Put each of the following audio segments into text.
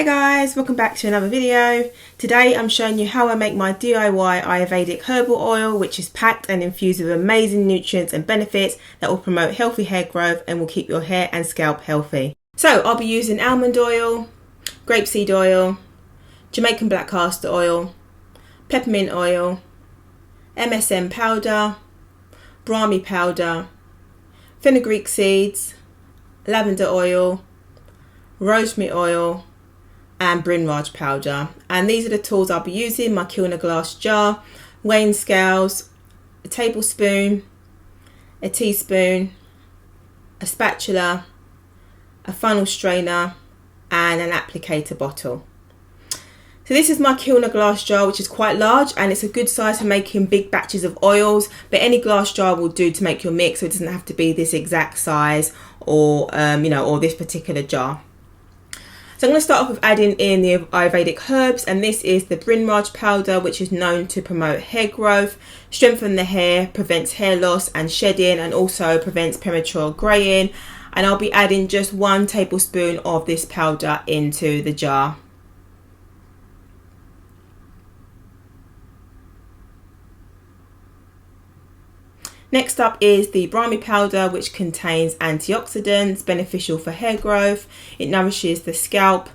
Hey guys, welcome back to another video. Today I'm showing you how I make my DIY Ayurvedic herbal oil, which is packed and infused with amazing nutrients and benefits that will promote healthy hair growth and will keep your hair and scalp healthy. So I'll be using almond oil, grapeseed oil, Jamaican black castor oil, peppermint oil, MSM powder, Brahmi powder, fenugreek seeds, lavender oil, rosemary oil, and Bhringraj powder. And these are the tools I'll be using: my Kilner glass jar, weighing scales, a tablespoon, a teaspoon, a spatula, a funnel strainer, and an applicator bottle. So this is my Kilner glass jar, which is quite large, and it's a good size for making big batches of oils, but any glass jar will do to make your mix, so it doesn't have to be this exact size or or this particular jar. So I'm going to start off with adding in the Ayurvedic herbs, and this is the Bhringraj powder, which is known to promote hair growth, strengthen the hair, prevents hair loss and shedding, and also prevents premature greying. And I'll be adding just 1 tablespoon of this powder into the jar. Next up is the Brahmi powder, which contains antioxidants beneficial for hair growth. It nourishes the scalp,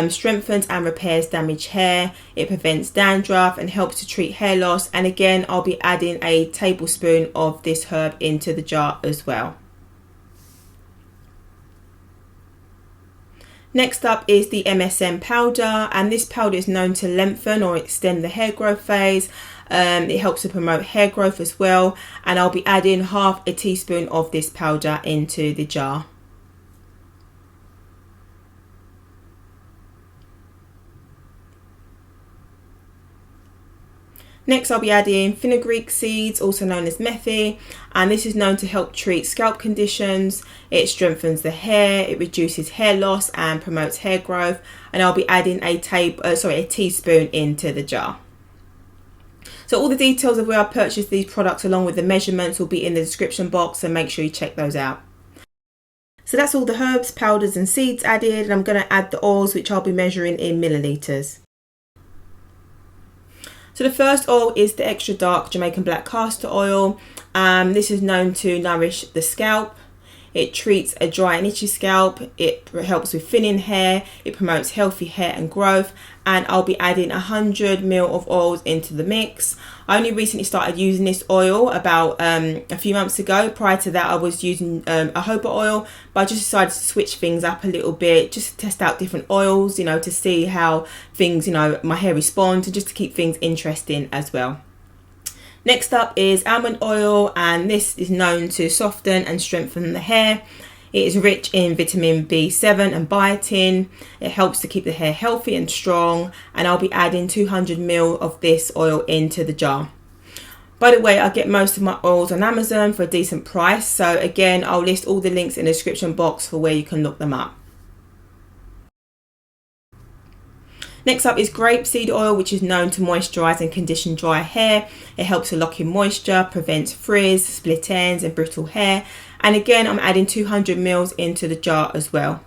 strengthens and repairs damaged hair. It prevents dandruff and helps to treat hair loss. And again, I'll be adding a tablespoon of this herb into the jar as well. Next up is the MSM powder, and this powder is known to lengthen or extend the hair growth phase. It helps to promote hair growth as well, and I'll be adding half a teaspoon of this powder into the jar. Next, I'll be adding fenugreek seeds, also known as methi, and this is known to help treat scalp conditions. It strengthens the hair, it reduces hair loss and promotes hair growth, and I'll be adding a teaspoon into the jar. So all the details of where I purchased these products along with the measurements will be in the description box, so make sure you check those out. So that's all the herbs, powders and seeds added, and I'm going to add the oils, which I'll be measuring in milliliters. So the first oil is the extra dark Jamaican black castor oil. This is known to nourish the scalp. It treats a dry and itchy scalp. It helps with thinning hair. It promotes healthy hair and growth. And I'll be adding 100 ml of oils into the mix. I only recently started using this oil about a few months ago. Prior to that, I was using a Herbal oil, but I just decided to switch things up a little bit, just to test out different oils, to see how things, my hair responds, and just to keep things interesting as well. Next up is almond oil, and this is known to soften and strengthen the hair. It is rich in vitamin B7 and biotin. It helps to keep the hair healthy and strong, and I'll be adding 200 ml of this oil into the jar. By the way, I get most of my oils on Amazon for a decent price, so again, I'll list all the links in the description box for where you can look them up. Next up is grapeseed oil, which is known to moisturise and condition dry hair. It helps to lock in moisture, prevents frizz, split ends and brittle hair. And again, I'm adding 200 ml into the jar as well.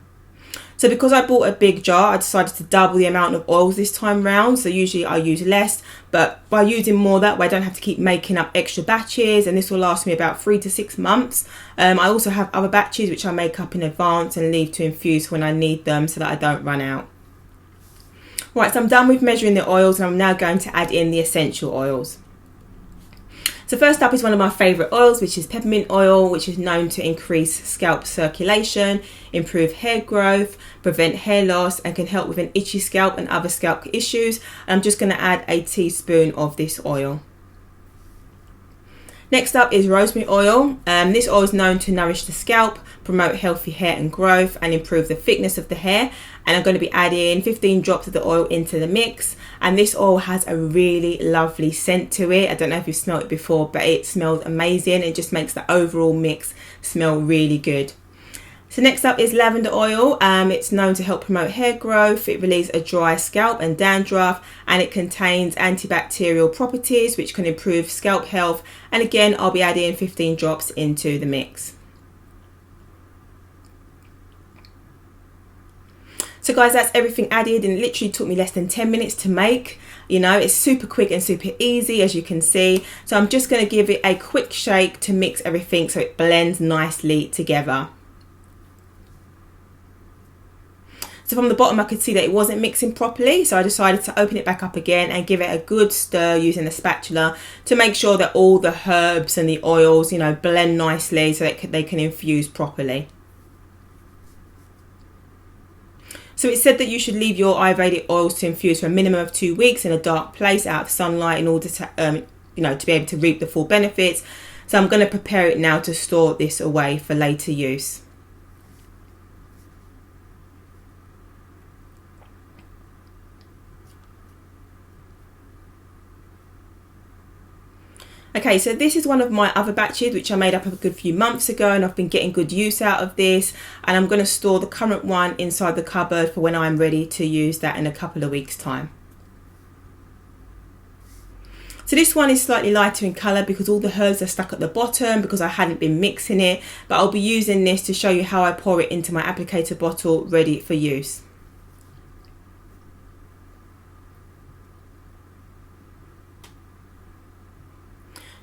So because I bought a big jar, I decided to double the amount of oils this time round. So usually I use less, but by using more that way, I don't have to keep making up extra batches, and this will last me about 3 to 6 months. I also have other batches which I make up in advance and leave to infuse when I need them so that I don't run out. Right, so I'm done with measuring the oils, and I'm now going to add in the essential oils. So first up is one of my favourite oils, which is peppermint oil, which is known to increase scalp circulation, improve hair growth, prevent hair loss, and can help with an itchy scalp and other scalp issues. I'm just going to add a teaspoon of this oil. Next up is rosemary oil. This oil is known to nourish the scalp, promote healthy hair and growth, and improve the thickness of the hair. And I'm going to be adding 15 drops of the oil into the mix. And this oil has a really lovely scent to it. I don't know if you've smelled it before, but it smells amazing. It just makes the overall mix smell really good. So next up is lavender oil. It's known to help promote hair growth. It relieves a dry scalp and dandruff, and it contains antibacterial properties which can improve scalp health. And again, I'll be adding 15 drops into the mix. So guys, that's everything added, and it literally took me less than 10 minutes to make. You know, it's super quick and super easy, as you can see. So I'm just going to give it a quick shake to mix everything so it blends nicely together. So from the bottom I could see that it wasn't mixing properly, so I decided to open it back up again and give it a good stir using a spatula to make sure that all the herbs and the oils, you know, blend nicely so that they can infuse properly. So it said that you should leave your Ayurvedic oils to infuse for a minimum of 2 weeks in a dark place out of sunlight in order to, you know, to be able to reap the full benefits. So I'm going to prepare it now to store this away for later use. Okay, so this is one of my other batches which I made up a good few months ago, and I've been getting good use out of this, and I'm going to store the current one inside the cupboard for when I'm ready to use that in a couple of weeks' time. So this one is slightly lighter in colour because all the herbs are stuck at the bottom because I hadn't been mixing it, but I'll be using this to show you how I pour it into my applicator bottle ready for use.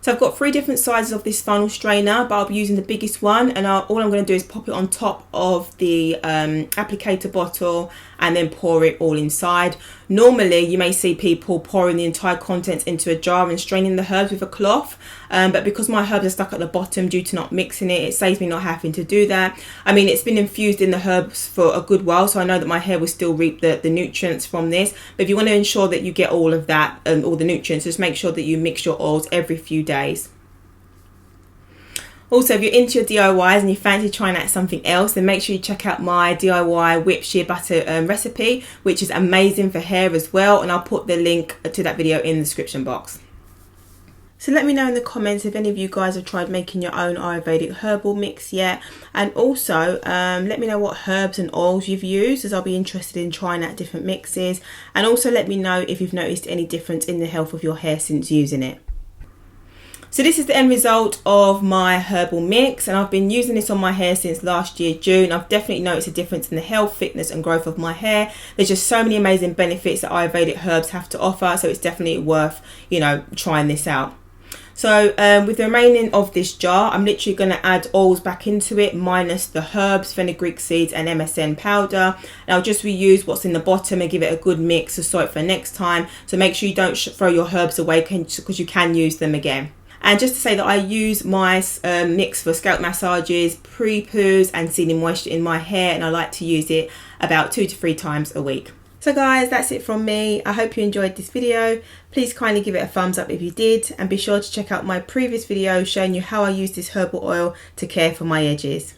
So I've got 3 different sizes of this funnel strainer, but I'll be using the biggest one, and all I'm going to do is pop it on top of the applicator bottle and then pour it all inside. Normally you may see people pouring the entire contents into a jar and straining the herbs with a cloth, but because my herbs are stuck at the bottom due to not mixing it, it saves me not having to do that. I mean, it's been infused in the herbs for a good while, so I know that my hair will still reap the nutrients from this. But if you want to ensure that you get all of that and all the nutrients, just make sure that you mix your oils every few days. Also, if you're into your DIYs and you fancy trying out something else, then make sure you check out my DIY whipped shea butter recipe, which is amazing for hair as well, and I'll put the link to that video in the description box. So let me know in the comments if any of you guys have tried making your own Ayurvedic herbal mix yet, and also let me know what herbs and oils you've used, as I'll be interested in trying out different mixes, and also let me know if you've noticed any difference in the health of your hair since using it. So this is the end result of my herbal mix, and I've been using this on my hair since last year June. I've definitely noticed a difference in the health, thickness and growth of my hair. There's just so many amazing benefits that Ayurvedic herbs have to offer, so it's definitely worth, you know, trying this out. So with the remaining of this jar, I'm literally going to add oils back into it, minus the herbs, fenugreek seeds and MSM powder. And I'll just reuse what's in the bottom and give it a good mix to store it for next time. So make sure you don't throw your herbs away, because you can use them again. And just to say that I use my mix for scalp massages, pre-poos and sealing moisture in my hair, and I like to use it about 2 to 3 times a week. So guys, that's it from me. I hope you enjoyed this video. Please kindly give it a thumbs up if you did, and be sure to check out my previous video showing you how I use this herbal oil to care for my edges.